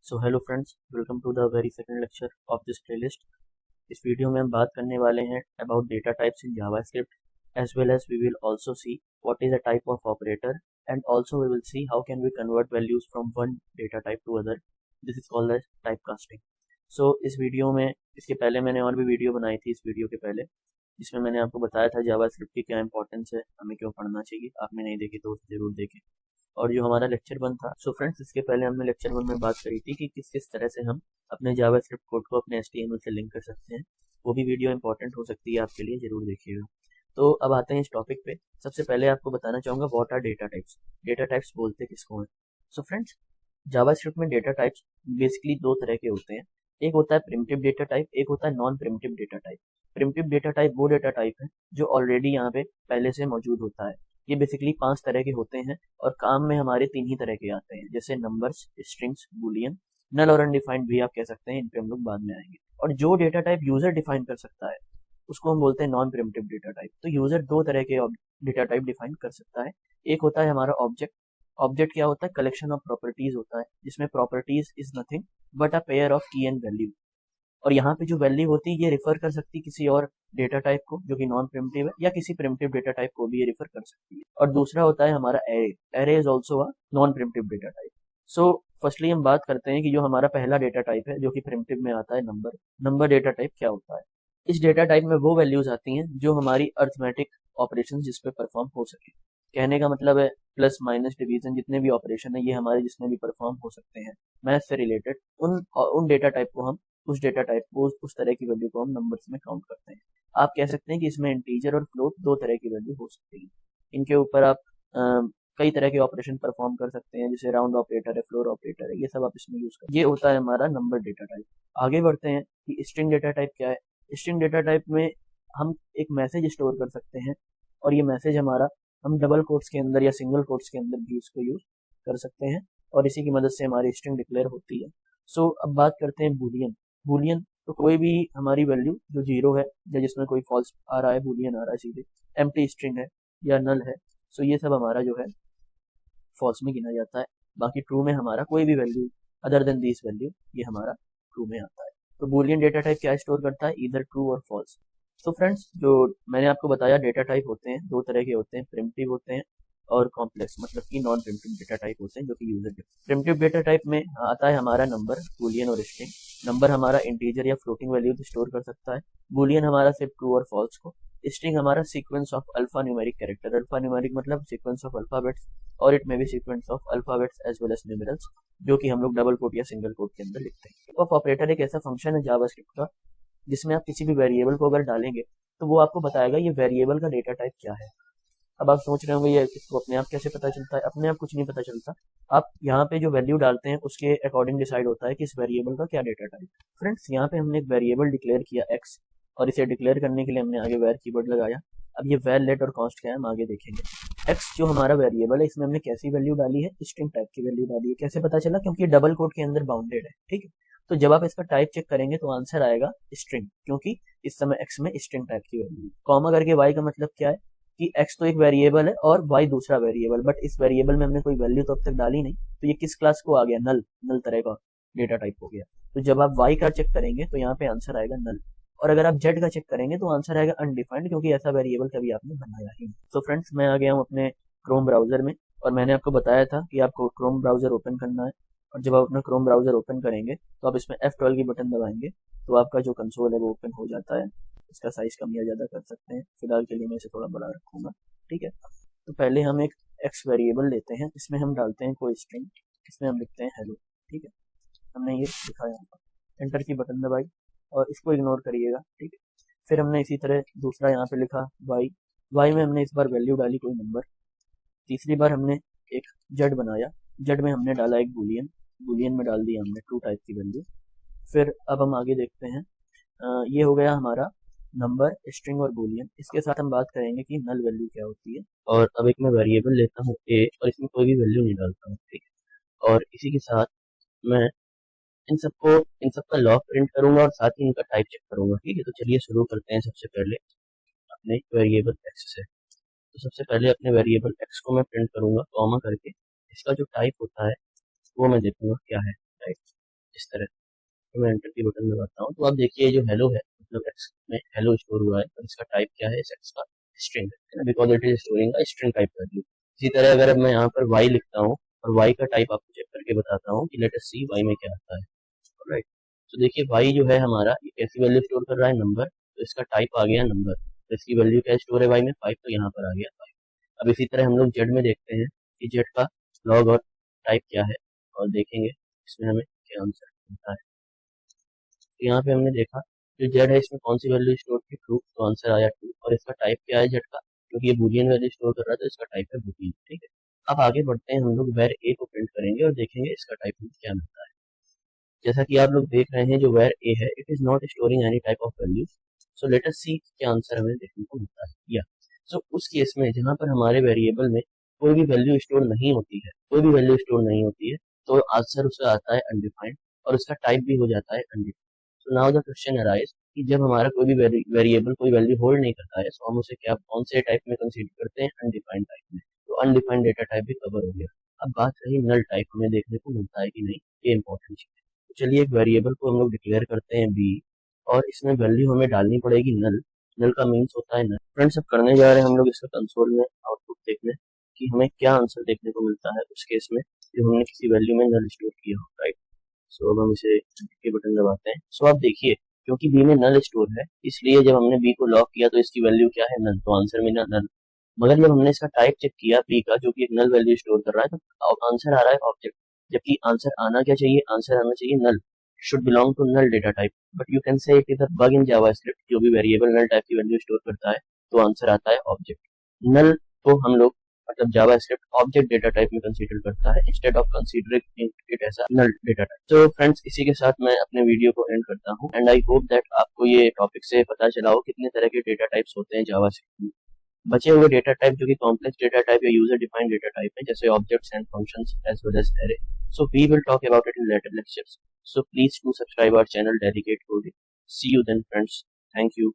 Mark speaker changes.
Speaker 1: So hello friends, welcome to the very second lecture of this playlist. इस video में हम बात करने वाले हैं about data types in JavaScript, as well as we will also see what is a type of operator, and also we will see how can we convert values from one data type to other. This is called as type casting. So इस video में, इसके पहले मैंने और भी video बनाई थी इस वीडियो के पहले, जिसमें मैंने आपको बताया था जावास्क्रिप्ट की क्या इंपॉर्टेंस है, हमें क्यों पढ़ना चाहिए। आपने नहीं देखी तो उसे जरूर देखें। और जो हमारा लेक्चर वन था, सो फ्रेंड्स इसके पहले हमने लेक्चर वन में बात करी थी कि किस किस तरह से हम अपने जावास्क्रिप्ट कोड को अपने HTML से लिंक कर सकते हैं। वो भी वीडियो इंपॉर्टेंट हो सकती है आपके लिए, जरूर देखिएगा। तो अब आते हैं इस टॉपिक पे। सबसे पहले आपको बताना चाहूंगा what are data types. Data types बोलते किसको हैं? सो फ्रेंड्स, जावास्क्रिप्ट में डेटा टाइप्स बेसिकली दो तरह के होते हैं। एक होता है प्रिमिटिव डेटा टाइप, एक होता है non primitive data type. Primitive data type वो डेटा टाइप है जो ऑलरेडी यहाँ पे पहले से मौजूद होता है। ये बेसिकली 5 तरह के होते हैं और काम में हमारे 3 ही तरह के आते हैं, जैसे नंबर्स, स्ट्रिंग्स, बूलियन, नल और अनडिफाइंड भी आप कह सकते हैं। इन पे हम लोग बाद में आएंगे। और जो डेटा टाइप यूजर डिफाइन कर सकता है उसको हम बोलते हैं नॉन प्रिमिटिव डेटा टाइप। तो यूजर दो तरह के डेटा टाइप डिफाइन कर सकता है। एक होता है हमारा ऑब्जेक्ट। ऑब्जेक्ट क्या होता है? कलेक्शन ऑफ प्रॉपर्टीज होता है, जिसमें properties is nothing but a pair of की एंड वैल्यू। और यहाँ पे जो वैल्यू होती है ये रिफर कर सकती है किसी और डेटा टाइप को जो कि नॉन प्रिमिटिव है, या किसी प्रिमिटिव डेटा टाइप को भी ये रिफर कर सकती है। और दूसरा होता है हमारा array. Array is also a non primitive data type. So firstly हम बात करते हैं कि जो हमारा पहला डेटा टाइप है जो कि प्रिमिटिव में आता है, नंबर। नंबर डेटा टाइप क्या होता है? इस डेटा टाइप में वो वैल्यूज आती हैं जो हमारी अर्थमेटिक ऑपरेशन जिस पे परफॉर्म हो सके। कहने का मतलब है प्लस माइनस डिवीजन जितने भी ऑपरेशन है ये हमारे जिसमें भी परफॉर्म हो सकते हैं मैथ से रिलेटेड, उन डेटा टाइप को हम उस डेटा टाइप को उस तरह की वैल्यू को हम नंबर्स में काउंट करते हैं। आप कह सकते हैं कि इसमें इंटीजर और फ्लोट दो तरह की वैल्यू हो सकती है। इनके ऊपर आप कई तरह के ऑपरेशन परफॉर्म कर सकते हैं, जैसे राउंड ऑपरेटर है, फ्लोर ऑपरेटर है, ये सब आप इसमें यूज कर। ये होता है हमारा नंबर डेटा टाइप। आगे बढ़ते हैं कि स्ट्रिंग डेटा टाइप क्या है। स्ट्रिंग डेटा टाइप में हम एक मैसेज स्टोर कर सकते हैं, और ये मैसेज हमारा हम डबल कोट्स के अंदर या सिंगल कोट्स के अंदर भी इसको यूज कर सकते हैं, और इसी की मदद से हमारी स्ट्रिंग डिक्लेयर होती है। सो अब बात करते हैं बूलियन। बूलियन तो कोई भी हमारी वैल्यू जो जीरो है या जिसमें कोई फॉल्स आ रहा है, बूलियन आ रहा है सीधे, एम्प्टी स्ट्रिंग है या नल है, सो ये सब हमारा जो है फॉल्स में गिना जाता है। बाकी ट्रू में हमारा कोई भी value other than this value ये हमारा ट्रू में आता है। तो बूलियन डेटा टाइप क्या स्टोर करता है? इधर ट्रू और फॉल्स। तो फ्रेंड्स, जो मैंने आपको बताया डेटा टाइप होते हैं दो तरह के होते हैं, प्रिमिटिव होते हैं और कॉम्प्लेक्स, मतलब कि नॉन प्रिमिटिव डेटा टाइप होते हैं जो कि यूजर के। प्रिमिटिव डेटा टाइप में आता है हमारा नंबर, बूलियन और स्ट्रिंग। नंबर हमारा इंटीजर या फ्लोटिंग वैल्यू स्टोर कर सकता है, बूलियन हमारा सिर्फ ट्रू और फॉल्स को, स्ट्रिंग हमारा sequence of alphanumeric character. Alphanumeric मतलब सीक्वेंस ऑफ अल्फाबेट्स, और it may be sequence of alphabets as well as numerals, जो कि हम लोग डबल कोट या सिंगल कोट के अंदर लिखते हैं। टाइप ऑफ ऑपरेटर एक ऐसा फंक्शन है जावास्क्रिप्ट का जिसमें आप किसी भी वेरिएबल को अगर डालेंगे तो वो आपको बताएगा ये वेरिएबल का डेटा टाइप क्या है। अब आप सोच रहे होंगे ये इसको अपने आप कैसे पता चलता है? अपने आप कुछ नहीं पता चलता। आप यहाँ पे जो वैल्यू डालते हैं उसके अकॉर्डिंग डिसाइड होता है कि इस वेरिएबल का क्या डेटा टाइप। फ्रेंड्स, यहाँ पे हमने एक वेरिएबल डिक्लेयर किया x, और इसे डिक्लेयर करने के लिए हमने आगे वैर कीवर्ड लगाया। अब ये वैर, लेट और कॉन्स्ट क्या है हम आगे देखेंगे। x जो हमारा वेरिएबल है इसमें हमने कैसी वैल्यू डाली है? स्ट्रिंग टाइप की वैल्यू डाली है। कैसे पता चला? क्योंकि ये डबल कोट के अंदर बाउंडेड है, ठीक है। तो जब आप इसका टाइप चेक करेंगे तो आंसर आएगा स्ट्रिंग, क्योंकि इस समय x में स्ट्रिंग टाइप की वैल्यू। कॉमा करके y का मतलब क्या है कि x तो एक वेरिएबल है और y दूसरा वेरिएबल, बट इस वेरिएबल में हमने कोई वैल्यू तो अब तक डाली नहीं, तो ये किस क्लास को आ गया? नल। नल तरह का डेटा टाइप हो गया। तो जब आप y का चेक करेंगे तो यहाँ पे आंसर आएगा नल, और अगर आप z का चेक करेंगे तो आंसर आएगा अनडिफाइंड, क्योंकि ऐसा वेरिएबल कभी आपने बनाया ही नहीं। तो फ्रेंड्स, मैं आ गया हूँ अपने क्रोम ब्राउजर में, और मैंने आपको बताया था कि आपको क्रोम ब्राउजर ओपन करना है, और जब आप अपना क्रोम ब्राउजर ओपन करेंगे तो आप इसमें F12 की बटन दबाएंगे तो आपका जो कंसोल है वो ओपन हो जाता है। इसका साइज कम या ज़्यादा कर सकते हैं, फिलहाल के लिए मैं इसे थोड़ा बड़ा रखूंगा, ठीक है। तो पहले हम एक एक्स वेरिएबल लेते हैं, इसमें हम डालते हैं कोई स्ट्रिंग, इसमें हम लिखते हैं हेलो, ठीक है। हमने ये लिखा यहाँ पर, एंटर की बटन दबाई, और इसको इग्नोर करिएगा, ठीक है। फिर हमने इसी तरह दूसरा यहाँ पे लिखा वाई। वाई में हमने इस बार वैल्यू डाली कोई नंबर। तीसरी बार हमने एक जेड बनाया, जेड में हमने डाला एक बूलियन, बूलियन में डाल दिया हमने ट्रू टाइप की वैल्यू। फिर अब हम आगे देखते हैं, ये हो गया हमारा नंबर, स्ट्रिंग और बूलियन। इसके साथ हम बात करेंगे कि नल वैल्यू क्या होती है। और अब एक मैं वेरिएबल लेता हूँ ए, और इसमें कोई भी वैल्यू नहीं डालता हूँ, ठीक है। और इसी के साथ मैं इन सबको, इन सबका लॉग प्रिंट करूंगा और साथ ही इनका टाइप चेक करूंगा, ठीक है। तो चलिए शुरू करते हैं सबसे पहले अपने वेरिएबल एक्स से। तो सबसे पहले अपने वेरिएबल एक्स को मैं प्रिंट करूंगा कॉमा करके। इसका जो टाइप होता है वो मैं देखूंगा क्या है टाइप। इस तरह। तो मैं एंटर की बटन दबाता हूँ तो आप देखिए जो हेलो है मतलब एक्स में हेलो स्टोर हुआ है और इसका टाइप क्या है, इस एक्स का स्ट्रिंग है ना, because it is storing a string type value. इसी तरह अगर अब मैं यहाँ पर वाई लिखता हूँ और वाई का टाइप आपको चेक करके बताता हूँ कि लेट अस सी वाई में क्या आता है। राइट, तो देखिए वाई जो है हमारा ये कैसी वैल्यू स्टोर कर रहा है, नंबर, तो इसका टाइप आ गया नंबर, तो इसकी वैल्यू क्या स्टोर है वाई में 5, तो यहाँ पर आ गया 5। अब इसी तरह हम लोग जेड में देखते हैं कि जेड का लॉग और टाइप क्या है और देखेंगे इसमें हमें क्या आंसर मिलता है। तो यहाँ पे हमने देखा जो जेड है इसमें कौन सी वैल्यू स्टोर की, ट्रू, तो आंसर आया ट्रू। और इसका टाइप क्या है जेड का, क्योंकि ये बूलियन वैल्यू स्टोर कर रहा है तो इसका टाइप है बूलियन। ठीक है, अब आगे बढ़ते हैं, हम लोग वेर ए को प्रिंट करेंगे और देखेंगे इसका टाइप हमें क्या मिलता है। जैसा कि आप लोग देख रहे हैं जो वेर ए है it is not storing any type of value, so let us see क्या आंसर हमें देखने को मिलता है। या सो उस केस में जहां पर हमारे वेरिएबल में कोई भी वैल्यू स्टोर नहीं होती है, कोई भी वैल्यू स्टोर नहीं होती है, तो आंसर उसका आता है अनडिफाइंड और उसका टाइप भी हो जाता है अनडिफाइंड। तो नाउ द क्वेश्चन अराइज कि जब हमारा कोई भी वेरिएबल कोई वैल्यू होल्ड नहीं करता है तो हम उसे क्या कौन से टाइप में कंसीडर करते हैं, अनडिफाइंड टाइप में। तो अनडिफाइंड डेटा टाइप भी कवर हो गया। अब बात रही नल टाइप, हमें देखने को मिलता है कि नहीं, ये इंपॉर्टेंट चीज है। तो चलिए एक वेरिएबल को हम लोग डिक्लेयर करते हैं बी और इसमें वैल्यू हमें डालनी पड़ेगी नल। नल का मीन्स होता है नल। फ्रेंड्स अब करने जा रहे हैं हम लोग इसका कंसोल में आउटपुट देखने कि हमें क्या आंसर देखने को मिलता है उस केस में जो हमने किसी वैल्यू में नल स्टोर किया हो। राइट, सो अब हम इसे के बटन दबाते हैं। सो आप देखिए क्योंकि बी में नल स्टोर है इसलिए जब हमने बी को लॉक किया तो इसकी वैल्यू क्या है, नल, तो आंसर मिला नल। मगर जब हमने इसका टाइप चेक किया बी का जो कि एक नल वैल्यू स्टोर कर रहा है तो आंसर आ रहा है ऑब्जेक्ट, जबकि आंसर आना क्या चाहिए, आंसर आना चाहिए null, should belong to null data type. But you can say it is a bug in JavaScript, जो भी वेरिएबल नल टाइप की वैल्यू स्टोर करता है तो आंसर आता है ऑब्जेक्ट। नल को हम लोग मतलब जावास्क्रिप्ट ऑब्जेक्ट डेटा टाइप में कंसीडर करता है instead of considering it as a null data type. तो फ्रेंड्स इसी के साथ मैं अपने वीडियो को एंड करता हूँ एंड आई होप दैट आपको ये टॉपिक से पता चला हो कितने तरह के डेटा टाइप्स होते हैं जावास्क्रिप्ट में। बचे हुए डेटा टाइप जो कि कॉम्प्लेक्स डेटा टाइप या यूजर डिफाइंड डेटा टाइप है जैसे objects and functions as well as array, so we will talk about it in later lectures, so please do subscribe our channel, dedicate coding. See you then friends, thank you.